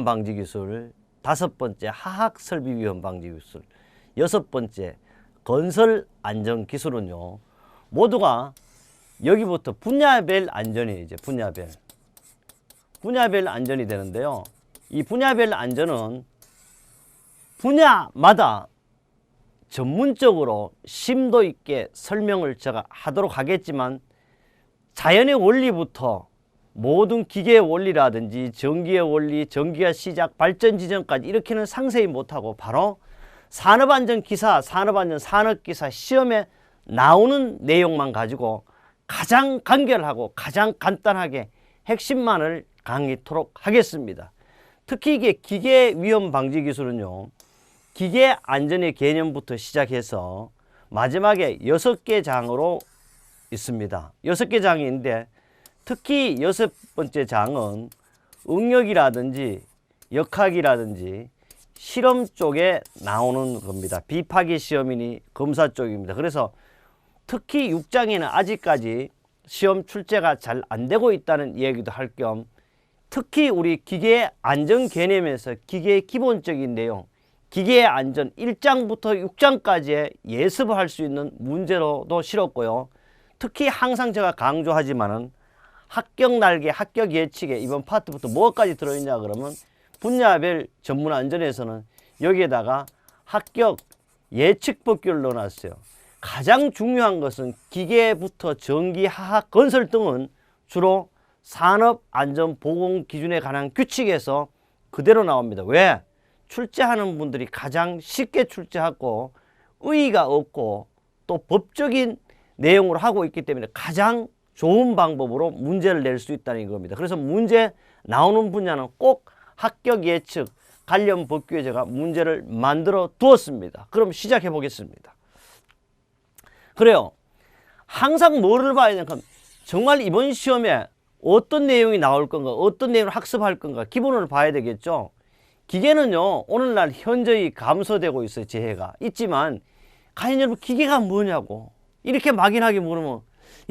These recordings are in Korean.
방지 기술, 5번째 하학 설비 위험 방지 기술, 6번째 건설 안전 기술은요, 모두가 여기부터 분야별 안전이에요. 이제 분야별 안전이 되는데요. 이 분야별 안전은 분야마다 전문적으로 심도 있게 설명을 제가 하도록 하겠지만, 자연의 원리부터 모든 기계의 원리라든지 전기의 원리, 전기가 시작, 발전 지점까지 이렇게는 상세히 못하고 바로 산업안전기사, 산업기사 시험에 나오는 내용만 가지고 가장 간결하고 가장 간단하게 핵심만을 강의토록 하겠습니다. 특히 이게 기계 위험 방지 기술은요, 기계 안전의 개념부터 시작해서 마지막에 6개 장으로 있습니다. 6개 장이 있는데, 특히 6번째 장은 응역이라든지 역학이라든지 실험 쪽에 나오는 겁니다. 비파기 시험이니 검사 쪽입니다. 그래서 특히 6장에는 아직까지 시험 출제가 잘 안 되고 있다는 이야기도 할 겸, 특히 우리 기계 안전 개념에서 기계의 기본적인 내용, 기계의 안전 1장부터 6장까지의 예습을 할 수 있는 문제로도 실었고요. 특히 항상 제가 강조하지만은 합격 날개, 합격 예측에 이번 파트부터 뭐까지 들어있냐 그러면 분야별 전문 안전에서는 여기에다가 합격 예측 법규를 넣어놨어요. 가장 중요한 것은 기계부터 전기, 화학, 건설 등은 주로 산업안전보건기준에 관한 규칙에서 그대로 나옵니다. 왜? 출제하는 분들이 가장 쉽게 출제하고 의의가 없고 또 법적인 내용으로 하고 있기 때문에 가장 좋은 방법으로 문제를 낼 수 있다는 겁니다. 그래서 문제 나오는 분야는 꼭 합격 예측 관련 법규에 제가 문제를 만들어 두었습니다. 그럼 시작해 보겠습니다. 그래요. 항상 뭐를 봐야 되냐, 정말 이번 시험에 어떤 내용이 나올 건가, 어떤 내용을 학습할 건가 기본을 봐야 되겠죠. 기계는요, 오늘날 현저히 감소되고 있어요. 재해가 있지만 과연 여러분 기계가 뭐냐고 이렇게 막연하게 물으면,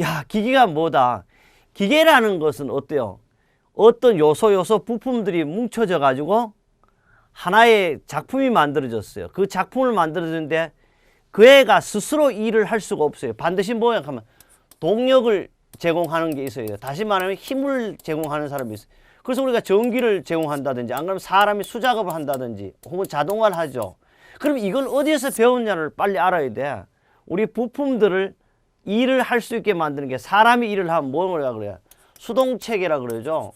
야, 기계가 뭐다. 기계라는 것은 어때요? 어떤 요소 부품들이 뭉쳐져 가지고 하나의 작품이 만들어졌어요. 그 작품을 만들어졌는데 그 애가 스스로 일을 할 수가 없어요. 반드시 뭐야 하면 동력을 제공하는 게 있어요. 다시 말하면 힘을 제공하는 사람이 있어요. 그래서 우리가 전기를 제공한다든지, 안 그러면 사람이 수작업을 한다든지 혹은 자동화를 하죠. 그럼 이걸 어디에서 배웠냐를 빨리 알아야 돼. 우리 부품들을 일을 할 수 있게 만드는 게, 사람이 일을 하면 뭐라 그래요? 수동체계라 그러죠.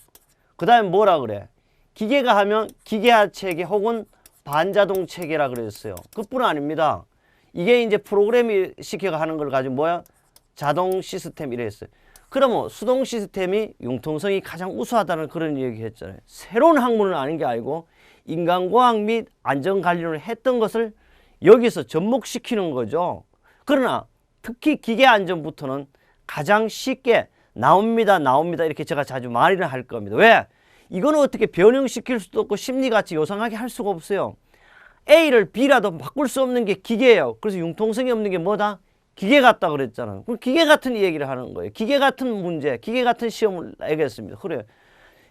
그 다음에 뭐라 그래? 기계가 하면 기계화 체계 혹은 반자동 체계라 그랬어요. 그뿐 아닙니다. 이게 이제 프로그램이 시켜가 하는 걸 가지고 뭐야? 자동 시스템 이랬어요. 그러면 수동 시스템이 융통성이 가장 우수하다는 그런 얘기 했잖아요. 새로운 학문은 아닌 게 아니고 인간과학 및 안전관리를 했던 것을 여기서 접목시키는 거죠. 그러나 특히 기계안전부터는 가장 쉽게 나옵니다 이렇게 제가 자주 말을 할 겁니다. 왜? 이거는 어떻게 변형시킬 수도 없고 심리같이 요상하게 할 수가 없어요. A를 B라도 바꿀 수 없는 게 기계예요. 그래서 융통성이 없는 게 뭐다? 기계 같다 그랬잖아요. 그럼 기계 같은 얘기를 하는 거예요. 기계 같은 문제, 기계 같은 시험을 내겠습니다. 그래요.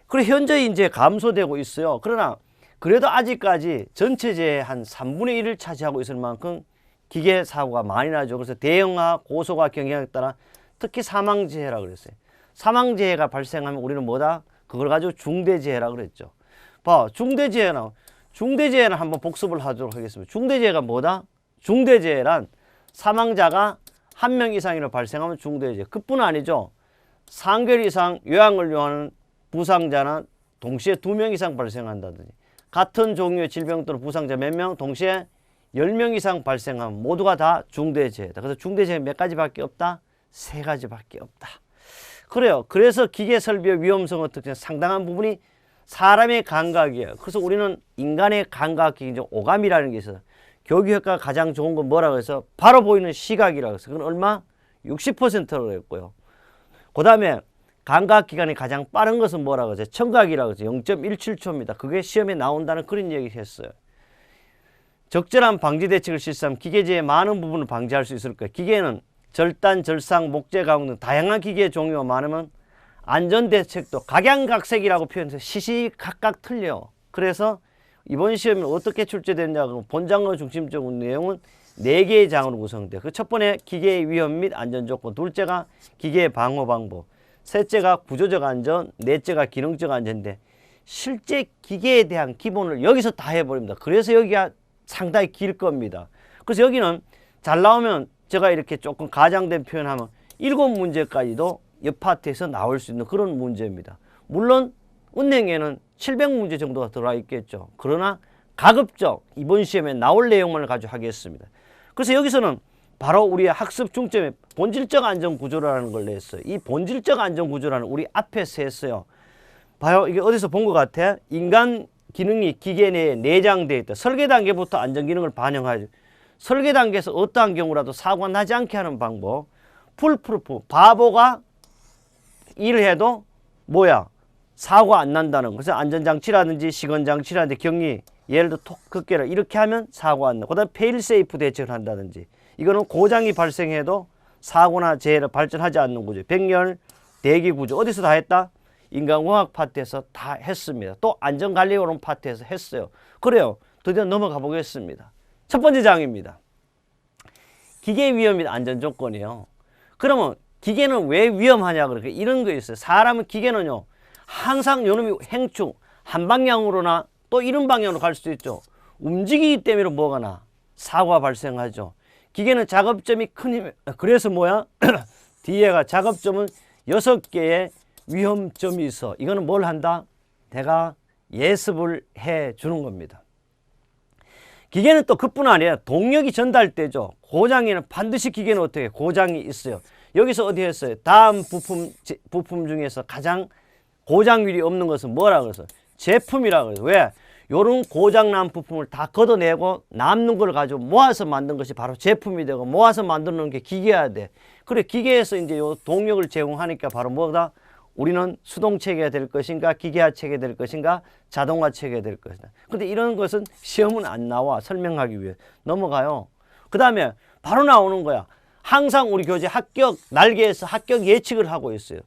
그래 현재 이제 감소되고 있어요. 그러나 그래도 아직까지 전체 재해의 한 3분의 1을 차지하고 있을 만큼 기계 사고가 많이 나죠. 그래서 대형화, 고소가 경향에 따라 특히 사망재해라 그랬어요. 사망재해가 발생하면 우리는 뭐다? 그걸 가지고 중대재해라 그랬죠. 봐, 중대재해는 한번 복습을 하도록 하겠습니다. 중대재해가 뭐다? 중대재해란 사망자가 1명 이상으로 발생하면 중대재해. 그뿐 아니죠. 상결 이상 요양을 요하는 부상자는 동시에 2명 이상 발생한다든지, 같은 종류의 질병 또는 부상자 몇 명 동시에 10명 이상 발생하면 모두가 다 중대재해다. 그래서 중대재해 몇 가지밖에 없다? 3가지밖에 없다. 그래요. 그래서 기계 설비의 위험성의 특징 상당한 부분이 사람의 감각이에요. 그래서 우리는 인간의 감각이 이제 오감이라는 게 있어요. 교육 효과가 가장 좋은 건 뭐라고 해서 바로 보이는 시각이라고 해서 그건 얼마? 60%라고 했고요. 그 다음에 감각 기간이 가장 빠른 것은 뭐라고 해서 청각이라고 해서 0.17초입니다. 그게 시험에 나온다는 그런 얘기 했어요. 적절한 방지 대책을 실시하면 기계재해의 많은 부분을 방지할 수 있을 거예요. 기계는 절단, 절상, 목재 가공 등 다양한 기계의 종류가 많으면 안전대책도 각양각색이라고 표현해서 시시각각 틀려. 그래서 이번 시험에 어떻게 출제됐냐고 본장과 중심적 내용은 4개의 장으로 구성돼요. 그 첫 번째 기계의 위험 및 안전 조건, 둘째가 기계의 방어 방법, 셋째가 구조적 안전, 넷째가 기능적 안전인데 실제 기계에 대한 기본을 여기서 다 해버립니다. 그래서 여기가 상당히 길 겁니다. 그래서 여기는 잘 나오면 제가 이렇게 조금 가장된 표현하면 7문제까지도 옆 파트에서 나올 수 있는 그런 문제입니다. 물론 은행에는 700문제 정도가 들어와 있겠죠. 그러나 가급적 이번 시험에 나올 내용만 가지고 하겠습니다. 그래서 여기서는 바로 우리의 학습 중점에 본질적 안전 구조라는 걸 냈어요. 이 본질적 안전 구조라는 우리 앞에서 했어요. 봐요. 이게 어디서 본 것 같아? 인간 기능이 기계 내에 내장되어 있다. 설계 단계부터 안전 기능을 반영하죠. 설계 단계에서 어떠한 경우라도 사고가 나지 않게 하는 방법. 풀프루프, 바보가 일을 해도 뭐야? 사고가 안 난다는 거. 그래서 안전장치라든지 시건장치라든지 격리, 예를 들어 급계를 이렇게 하면 사고가 안 나. 그 다음에 페일세이프 대책을 한다든지. 이거는 고장이 발생해도 사고나 재해를 발전하지 않는 구조. 백열, 대기 구조. 어디서 다 했다? 인간공학 파트에서 다 했습니다. 또 안전관리론 파트에서 했어요. 그래요. 드디어 넘어가 보겠습니다. 첫 번째 장입니다. 기계 위험 및 안전 조건이요. 그러면 기계는 왜 위험하냐 그렇게 이런 거 있어요. 사람은 기계는요. 항상 요놈이 행충 한 방향으로나 또 이런 방향으로 갈 수도 있죠. 움직이기 때문에 뭐가 나? 사고가 발생하죠. 기계는 작업점이 큰 힘. 그래서 뭐야? 뒤에가 작업점은 6개의 위험점이 있어. 이거는 뭘 한다? 내가 예습을 해 주는 겁니다. 기계는 또 그뿐 아니라 동력이 전달되죠. 고장에는 반드시 기계는 어떻게 고장이 있어요. 여기서 어디 했어요? 다음 부품 중에서 가장 고장률이 없는 것은 뭐라 그래서 제품이라 그래서 왜? 요런 고장난 부품을 다 걷어내고 남는 걸 가지고 모아서 만든 것이 바로 제품이 되고 모아서 만드는 게 기계야 돼. 그래 기계에서 이제 요 동력을 제공하니까 바로 뭐다? 우리는 수동 체계가 될 것인가 기계화 체계가 될 것인가 자동화 체계가 될 것인가. 근데 이런 것은 시험은 안 나와. 설명하기 위해 넘어가요. 그 다음에 바로 나오는 거야. 항상 우리 교재 합격 날개에서 합격 예측을 하고 있어요.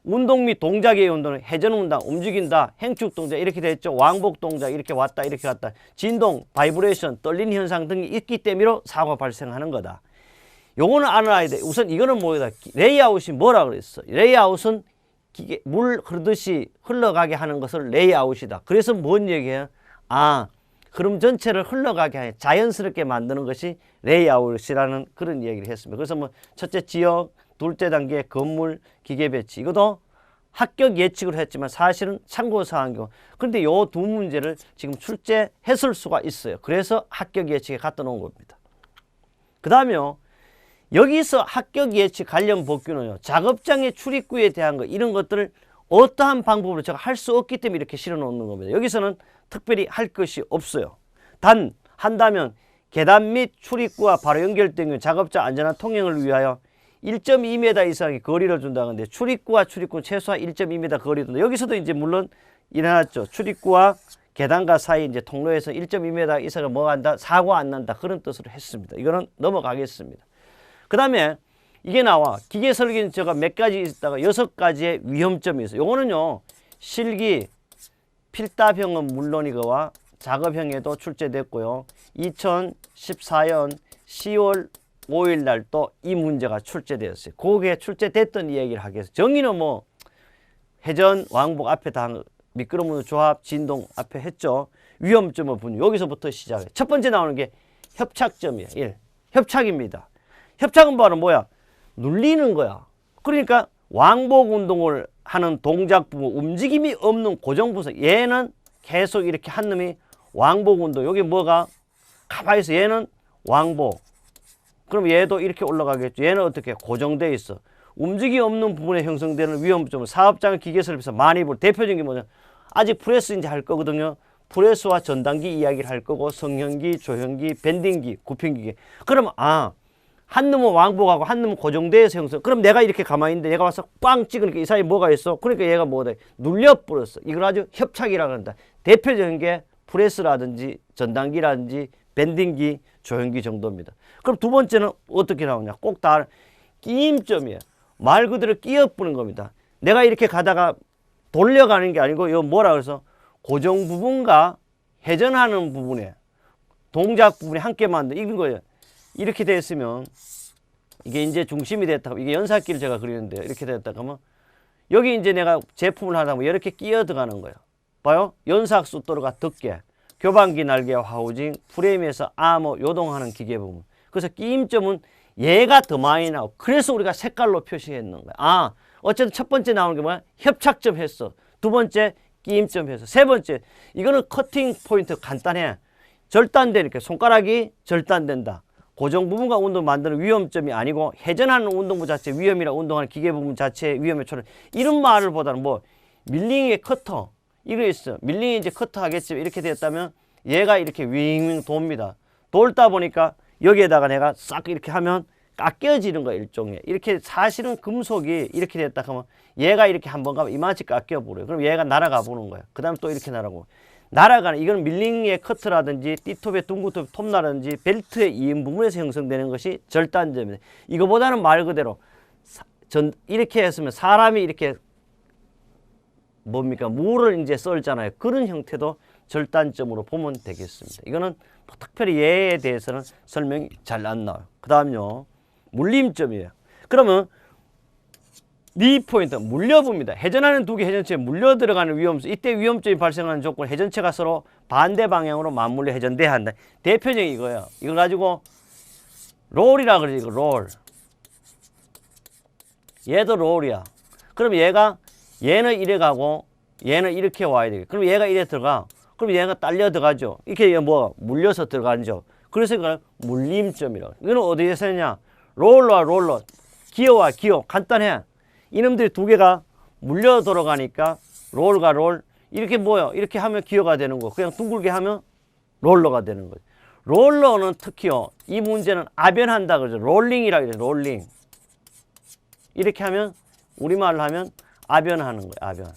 운동 및 동작의 운동은 회전 운동, 움직인다, 행축 동작 이렇게 됐죠. 왕복 동작 이렇게 왔다 이렇게 갔다. 진동, 바이브레이션, 떨리는 현상 등이 있기 때문에 사고가 발생하는 거다. 요거는 알아야 돼. 우선 이거는 뭐다? 레이아웃이 뭐라 그랬어? 레이아웃은 기계, 물 흐르듯이 흘러가게 하는 것을 레이아웃이다. 그래서 뭔 얘기예요? 아, 흐름 전체를 흘러가게 하여 자연스럽게 만드는 것이 레이아웃이라는 그런 얘기를 했습니다. 그래서 뭐 첫째 지역, 둘째 단계 건물, 기계 배치 이것도 합격 예측을 했지만 사실은 참고사항이고 그런데 요 두 문제를 지금 출제했을 수가 있어요. 그래서 합격 예측에 갖다 놓은 겁니다. 그 다음에요. 여기서 합격 예측 관련 복귀는요. 작업장의 출입구에 대한 거 이런 것들을 어떠한 방법으로 제가 할 수 없기 때문에 이렇게 실어 놓는 겁니다. 여기서는 특별히 할 것이 없어요. 단 한다면 계단 및 출입구와 바로 연결된 경우 작업자 안전한 통행을 위하여 1.2m 이상의 거리를 준다는데 출입구와 출입구 최소한 1.2m 거리를 준다. 여기서도 이제 물론 일어났죠. 출입구와 계단과 사이 이제 통로에서 1.2m 이상을 뭐 한다? 사고가 안 난다. 그런 뜻으로 했습니다. 이거는 넘어가겠습니다. 그 다음에 이게 나와. 기계 설계는 제가 몇 가지 있다가 6가지의 위험점이 있어요. 요거는요. 실기, 필답형은 물론이거와 작업형에도 출제됐고요. 2014년 10월 5일 날 또 이 문제가 출제되었어요. 그게 출제됐던 이야기를 하겠습니다. 정의는 뭐 회전, 왕복 앞에 다 미끄러운 조합, 진동 앞에 했죠. 위험점을 분류. 여기서부터 시작해. 첫 번째 나오는 게 협착점이에요. 1. 협착입니다. 협착은 바로 뭐야? 눌리는 거야. 그러니까 왕복 운동을 하는 동작 부분, 움직임이 없는 고정 부분. 얘는 계속 이렇게 한 놈이 왕복 운동. 여기 뭐가? 가만히 있어. 얘는 왕복. 그럼 얘도 이렇게 올라가겠죠. 얘는 어떻게? 고정되어 있어. 움직임 없는 부분에 형성되는 위험점은 사업장 기계 설비에서 많이 볼 대표적인 게 뭐냐? 아직 프레스 이제 할 거거든요. 프레스와 전단기 이야기를 할 거고 성형기, 조형기, 밴딩기, 굽힌기. 그러면 한 놈은 왕복하고 한 놈은 고정대에서 형성. 그럼 내가 이렇게 가만히 있는데 얘가 와서 꽝 찍으니까 이 사이에 뭐가 있어? 그러니까 얘가 뭐다? 눌려버렸어. 이걸 아주 협착이라고 한다. 대표적인 게 프레스라든지 전단기라든지 밴딩기, 조형기 정도입니다. 그럼 두 번째는 어떻게 나오냐? 꼭 다 끼임점이에요. 말 그대로 끼어뿌는 겁니다. 내가 이렇게 가다가 돌려가는 게 아니고 이거 뭐라 그래서 고정 부분과 회전하는 부분에 동작 부분이 함께 만든 이런 거예요. 이렇게 됐으면 이게 이제 중심이 됐다. 이게 연삭기를 제가 그리는데요. 이렇게 됐다 그러면 여기 이제 내가 제품을 하다 보면 이렇게 끼어 들어가는 거예요. 봐요. 연삭 숫도로가 덮개, 교반기 날개와 하우징, 프레임에서 아머 요동하는 기계 부분. 그래서 끼임점은 얘가 더 많이 나오고 그래서 우리가 색깔로 표시했는 거야. 아, 어쨌든 첫 번째 나오는 게 뭐야? 협착점 했어. 두 번째 끼임점 했어. 세 번째 이거는 커팅 포인트 간단해. 절단되니까 손가락이 절단된다. 고정 부분과 운동 만드는 위험점이 아니고 회전하는 운동부 자체 위험이라 운동하는 기계 부분 자체의 위험에 초래. 이런 말을 보다는 뭐 밀링의 커터 이거 있어. 밀링이 이제 커터 하겠지만 이렇게 됐다면 얘가 이렇게 윙윙 돕니다. 돌다 보니까 여기에다가 내가 싹 이렇게 하면 깎여지는 거야 일종의. 이렇게 사실은 금속이 이렇게 됐다 하면 얘가 이렇게 한번 가면 이만치 깎여 버려요. 그럼 얘가 날아가 보는 거야. 그 다음에 또 이렇게 날아가고. 날아가는 이건 밀링의 커트라든지 띠톱의 둥구톱 톱라든지 벨트의 이음 부분에서 형성되는 것이 절단점입니다. 이거보다는 말 그대로 이렇게 했으면 사람이 이렇게 뭡니까 물을 이제 썰잖아요. 그런 형태도 절단점으로 보면 되겠습니다. 이거는 뭐 특별히 얘에 대해서는 설명이 잘 안 나와요. 그 다음요 물림점이에요. 그러면 니 포인트 물려봅니다. 회전하는 두 개 회전체에 물려 들어가는 위험성. 이때 위험점이 발생하는 조건 회전체가 서로 반대 방향으로 맞물려 회전돼야 한다. 대표적인 이거예요. 이걸 가지고 롤이라 그러지. 이거 롤. 얘도 롤이야. 그럼 얘는 이래 가고 얘는 이렇게 와야 되겠. 그럼 얘가 이래 들어가. 그럼 얘가 딸려 들어가죠. 이렇게 뭐 물려서 들어가죠. 그래서 이걸 물림점이라고. 이거는 어디에서 했냐? 롤러와 롤러, 기어와 기어. 간단해. 이놈들이 두 개가 물려 들어가니까 롤과 롤 이렇게 뭐요? 이렇게 하면 기어가 되는 거. 그냥 둥글게 하면 롤러가 되는 거죠. 롤러는 특히요. 이 문제는 아변한다 그러죠. 롤링이라 그래요. 롤링. 이렇게 하면 우리말로 하면 아변하는 거예요. 아변.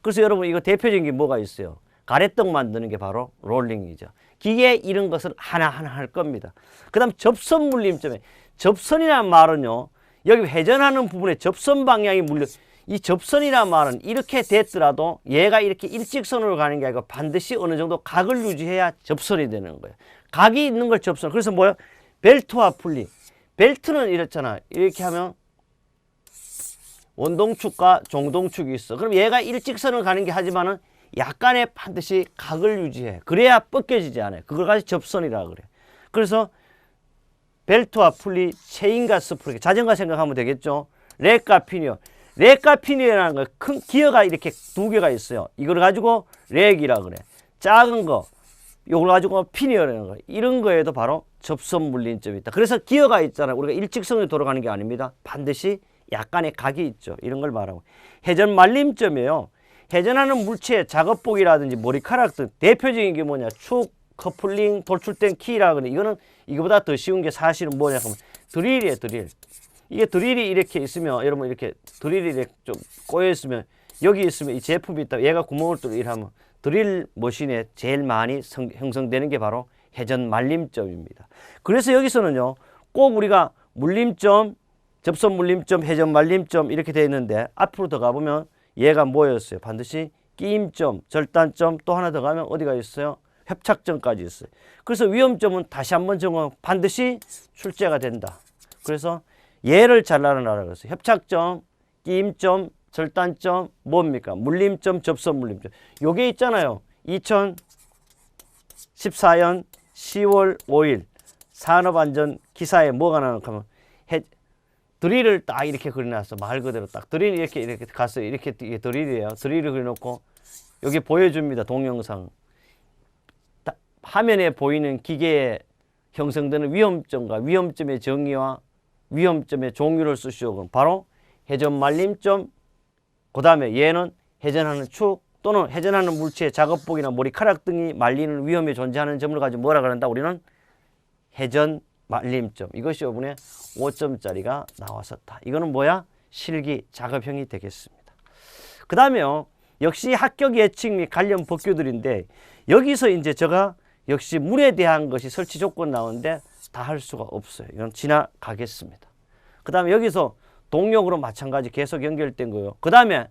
그래서 여러분 이거 대표적인 게 뭐가 있어요? 가래떡 만드는 게 바로 롤링이죠. 기계 이런 것을 하나하나 할 겁니다. 그 다음 접선 물림점에 접선이라는 말은요. 여기 회전하는 부분에 접선 방향이 물려. 이 접선이라는 말은 이렇게 됐더라도 얘가 이렇게 일직선으로 가는 게 아니고 반드시 어느 정도 각을 유지해야 접선이 되는 거예요. 각이 있는 걸 접선. 그래서 뭐야? 벨트와 분리. 벨트는 이렇잖아. 이렇게 하면 원동축과 종동축이 있어. 그럼 얘가 일직선을 가는 게 하지만은 약간의 반드시 각을 유지해. 그래야 벗겨지지 않아요. 그걸 가지고 접선이라 그래. 그래서 벨트와 풀리, 체인과 스프링, 자전거 생각하면 되겠죠. 렉과 피니어. 렉과 피니어라는 거 큰 기어가 이렇게 두 개가 있어요. 이걸 가지고 렉이라 그래. 작은 거, 이걸 가지고 피니어라는 거. 이런 거에도 바로 접선 물림점이 있다. 그래서 기어가 있잖아요. 우리가 일직선으로 돌아가는 게 아닙니다. 반드시 약간의 각이 있죠. 이런 걸 말하고. 회전 말림점이에요. 회전하는 물체의 작업복이라든지 머리카락 등 대표적인 게 뭐냐. 축, 커플링, 돌출된 키라 그래. 이거는 이거보다 더 쉬운 게 사실은 뭐냐 하면 드릴이에요. 드릴. 이게 드릴이 이렇게 있으면 여러분 이렇게 드릴이 이렇게 좀 꼬여 있으면 여기 있으면 이 제품이 있다. 얘가 구멍을 뚫고 이러면 드릴 머신에 제일 많이 형성되는 게 바로 회전 말림점입니다. 그래서 여기서는요. 꼭 우리가 물림점, 접선 물림점, 회전 말림점 이렇게 되어 있는데 앞으로 더 가보면 얘가 뭐였어요? 반드시 끼임점, 절단점 또 하나 더 가면 어디가 있어요? 협착점까지 있어요. 그래서 위험점은 다시 한번 정하면 반드시 출제가 된다. 그래서 얘를 잘 알아라 그랬어요. 협착점, 끼임점, 절단점, 뭡니까? 물림점, 접선 물림점. 요게 있잖아요. 2014년 10월 5일 산업안전 기사에 뭐가 나오는가 하면 드릴을 딱 이렇게 그려놨어. 말 그대로 딱 드릴 이렇게 갔어요. 이렇게 이게 드릴이에요. 드릴을 그려놓고 여기 보여줍니다. 동영상. 화면에 보이는 기계에 형성되는 위험점과 위험점의 정의와 위험점의 종류를 쓰시오. 바로 회전 말림점, 그 다음에 얘는 회전하는 축 또는 회전하는 물체의 작업복이나 머리카락 등이 말리는 위험에 존재하는 점을 가지고 뭐라 그런다? 우리는 회전 말림점. 이것이 이번에 5점짜리가 나왔었다. 이거는 뭐야? 실기 작업형이 되겠습니다. 그 다음에요. 역시 합격 예측 및 관련 법규들인데 여기서 이제 제가 역시 물에 대한 것이 설치 조건 나오는데 다 할 수가 없어요. 이건 지나가겠습니다. 그 다음에 여기서 동력으로 마찬가지 계속 연결된 거예요. 그 다음에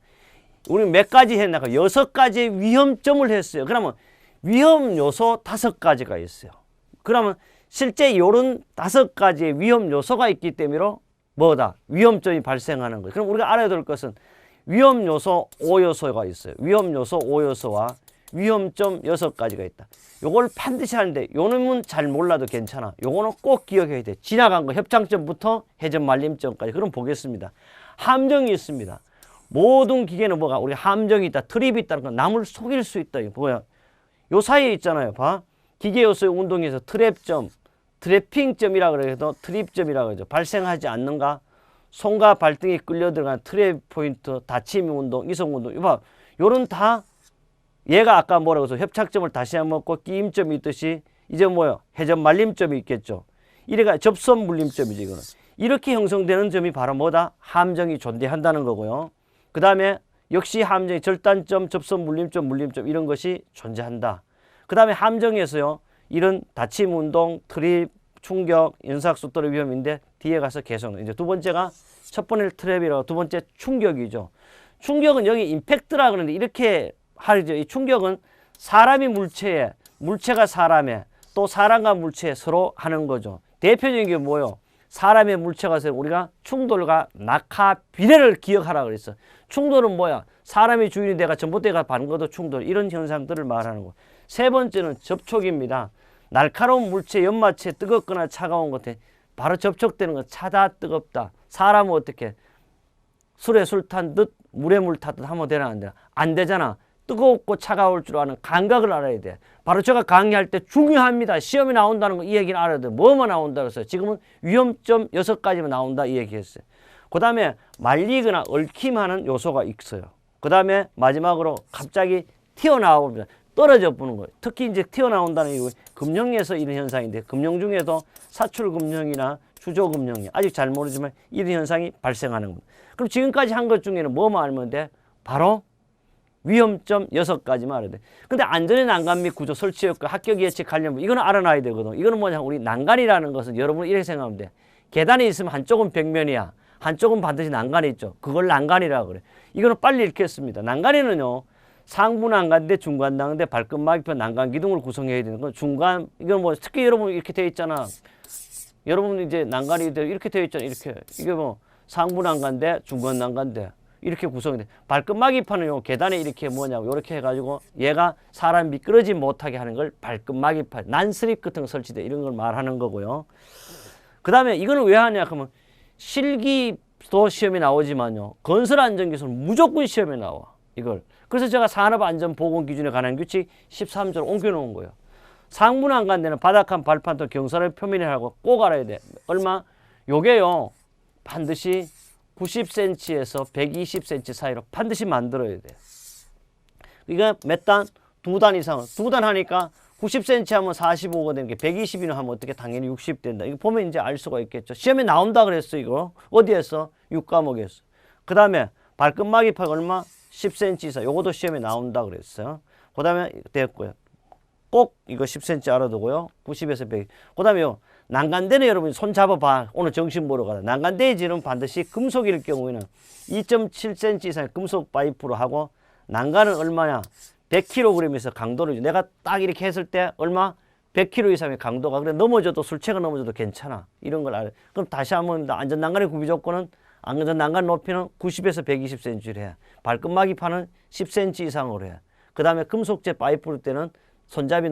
우리 몇 가지 했나? 6가지의 위험점을 했어요. 그러면 위험 요소 5가지가 있어요. 그러면 실제 요런 5가지의 위험 요소가 있기 때문에 뭐다? 위험점이 발생하는 거예요. 그럼 우리가 알아야 될 것은 위험 요소 5요소가 있어요. 위험 요소 5요소와 위험점 6가지가 있다. 요걸 반드시 하는데 요 놈은 잘 몰라도 괜찮아. 요거는 꼭 기억해야 돼. 지나간 거 협착점부터 회전 말림점까지. 그럼 보겠습니다. 함정이 있습니다. 모든 기계는 뭐가 우리 함정이 있다. 트립이 있다는 건 남을 속일 수 있다. 이거 뭐야? 요 사이에 있잖아요. 봐. 기계 요소의 운동에서 트랩점, 트래핑점이라 그래도 트립점이라 그러죠. 발생하지 않는가? 손과 발등이 끌려 들어간 트랩 포인트, 닫힘 운동, 이송 운동. 이봐. 요런 다 얘가 아까 뭐라고 해서 협착점을 다시 한번 먹고 끼임점이 있듯이 이제 뭐요? 회전 말림점이 있겠죠. 이래가 접선 물림점이지 이거는. 이렇게 형성되는 점이 바로 뭐다? 함정이 존재한다는 거고요. 그 다음에 역시 함정이 절단점, 접선 물림점, 물림점 이런 것이 존재한다. 그 다음에 함정에서요. 이런 닫힘 운동, 트립, 충격, 연삭속도의 위험인데 뒤에 가서 계속 이제 두 번째가 첫 번째 트랩이라고 두 번째 충격이죠. 충격은 여기 임팩트라 그러는데 이렇게 하죠. 이 충격은 사람이 물체에, 물체가 사람에, 또 사람과 물체에 서로 하는 거죠. 대표적인 게 뭐예요? 사람의 물체가 서로 우리가 충돌과 낙하 비례를 기억하라 그랬어. 충돌은 뭐야? 사람이 주인이 돼가 전봇대가 받는 것도 충돌. 이런 현상들을 말하는 거. 세 번째는 접촉입니다. 날카로운 물체, 연마체, 뜨겁거나 차가운 것에 바로 접촉되는 건 차다, 뜨겁다. 사람은 어떻게? 술에 술 탄 듯, 물에 물 타듯 하면 되나 안 되나? 안 되잖아. 뜨겁고 차가울 줄 아는 감각을 알아야 돼. 바로 제가 강의할 때 중요합니다. 시험이 나온다는 거 이 얘기는 알아야 돼. 뭐만 나온다 그랬어요. 지금은 위험점 6가지만 나온다 이 얘기했어요. 그 다음에 말리거나 얽힘하는 요소가 있어요. 그 다음에 마지막으로 갑자기 튀어나옵니다. 떨어져 보는 거예요. 특히 이제 튀어나온다는 이유 금융에서 이런 현상인데 금융 중에도 사출금융이나 주조금융이 아직 잘 모르지만 이런 현상이 발생하는 겁니다. 그럼 지금까지 한 것 중에는 뭐만 알면 돼? 바로 위험점 6가지만 알아야 돼. 근데 안전의 난간 및 구조 설치 효과 합격 예측 관련 이거는 알아놔야 되거든. 이거는 뭐냐? 우리 난간이라는 것은 여러분 이렇게 생각하면 돼. 계단이 있으면 한쪽은 벽면이야. 한쪽은 반드시 난간이 있죠. 그걸 난간이라고 그래. 이거는 빨리 읽겠습니다. 난간에는요. 상부 난간대, 중간 난간대, 발끝 막이표 난간 기둥을 구성해야 되는 건 중간 이건 뭐 특히 여러분 이렇게 되어 있잖아. 여러분 이제 난간이 이렇게 되어 있잖아. 이렇게 이게 뭐 상부 난간대, 중간 난간대 이렇게 구성이 돼. 발끝 막이판은 요 계단에 이렇게 뭐냐고 이렇게 해가지고 얘가 사람 미끄러지 못하게 하는 걸 발끝 막이판, 난스립 같은 거 설치돼 이런 걸 말하는 거고요. 그 다음에 이거는 왜 하냐 그러면 실기도 시험에 나오지만요. 건설안전기술은 무조건 시험에 나와 이걸. 그래서 제가 산업안전보건기준에 관한 규칙 13조를 옮겨놓은 거예요. 상부 난간대는 바닥한 발판도 경사를 표면에 하고 꼭 알아야 돼. 얼마? 요게요. 반드시 90cm에서 120cm 사이로 반드시 만들어야 돼. 이거 몇 단? 2단 이상은. 2단 하니까 90cm 하면 45가 되는 게 120이나 하면 어떻게 당연히 60 된다. 이거 보면 이제 알 수가 있겠죠. 시험에 나온다 그랬어 이거. 어디에서? 6과목에서. 그 다음에 발끝 막이파가 얼마? 10cm 이상. 요것도 시험에 나온다 그랬어요. 그 다음에 됐고요. 꼭 이거 10cm 알아두고요. 90에서 100. 그 다음에 요 난간대는 여러분 손 잡아봐. 오늘 점심 보러 가다. 난간대의 질은 반드시 금속일 경우에는 2.7cm 이상의 금속 파이프로 하고 난간은 얼마냐? 100kg에서 강도를 줘. 내가 딱 이렇게 했을 때 얼마? 100kg 이상의 강도가. 그래 넘어져도 술체가 넘어져도 괜찮아. 이런 걸 알아. 그럼 다시 한번 안전난간의 구비 조건은 안전난간 높이는 90에서 120cm를 해. 발끝 막이판은 10cm 이상으로 해. 그 다음에 금속재 파이프를 때는 손잡이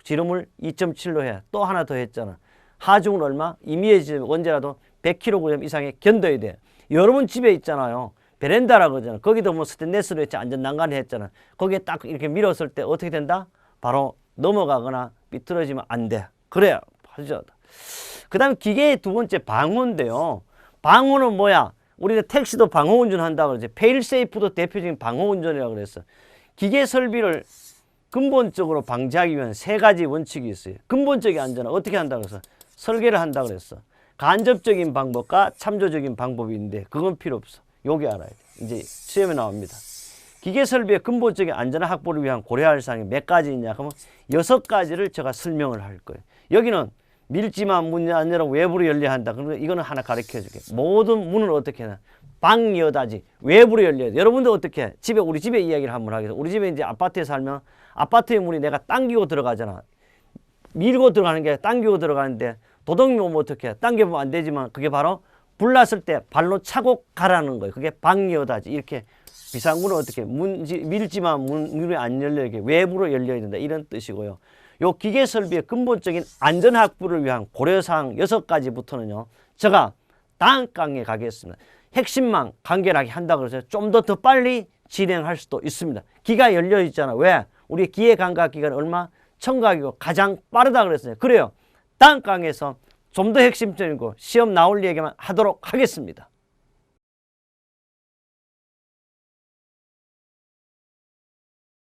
지름을 2.7로 해. 또 하나 더 했잖아. 하중은 얼마? 임의의 지름 언제라도 100kg 이상에 견뎌야 돼. 여러분 집에 있잖아요. 베란다라고 그러잖아. 거기도 뭐 스테인리스로 했지 안전난간을 했잖아. 거기에 딱 이렇게 밀었을 때 어떻게 된다? 바로 넘어가거나 삐뚤어지면 안 돼. 그래야 하죠. 그 다음 기계의 두 번째 방호인데요. 방호는 뭐야? 우리가 택시도 방호운전 한다고 그러지. 페일세이프도 대표적인 방호운전이라고 그랬어. 기계 설비를 근본적으로 방지하기 위한 3가지 원칙이 있어요. 근본적인 안전은 어떻게 한다고 그래서 설계를 한다고 그랬어. 간접적인 방법과 참조적인 방법이 있는데 그건 필요 없어. 요게 알아야 돼. 이제 시험에 나옵니다. 기계 설비의 근본적인 안전한 확보를 위한 고려할 사항이 몇 가지 있냐? 그러면 6가지를 제가 설명을 할 거예요. 여기는 밀지만 문 안 열어 외부로 열려야 한다. 그러면 이거는 하나 가르쳐 줄게. 모든 문을 어떻게 하나? 방여다지. 외부로 열려야 돼. 여러분들 어떻게 해? 우리 집에 이야기를 한번 하겠습니다. 우리 집에 이제 아파트에 살면 아파트의 문이 내가 당기고 들어가잖아. 밀고 들어가는 게 당기고 들어가는데 도둑이 오면 어떻게 해? 당겨보면 안 되지만 그게 바로 불났을 때 발로 차고 가라는 거예요. 그게 방여다지. 이렇게 비상문은 어떻게 밀지만 문이 안 열려 이렇게 외부로 열려야 된다. 이런 뜻이고요. 요 기계 설비의 근본적인 안전 확보를 위한 고려사항 6가지부터는요. 제가 다음 강의에 가겠습니다. 핵심만 간결하게 한다고 해서 좀 더 빨리 진행할 수도 있습니다. 기가 열려 있잖아. 왜? 우리 기계 감각 기간은 얼마? 청각이고 가장 빠르다 그랬어요. 그래요. 다음 강의에서 좀 더 핵심적이고 시험 나올 얘기만 하도록 하겠습니다.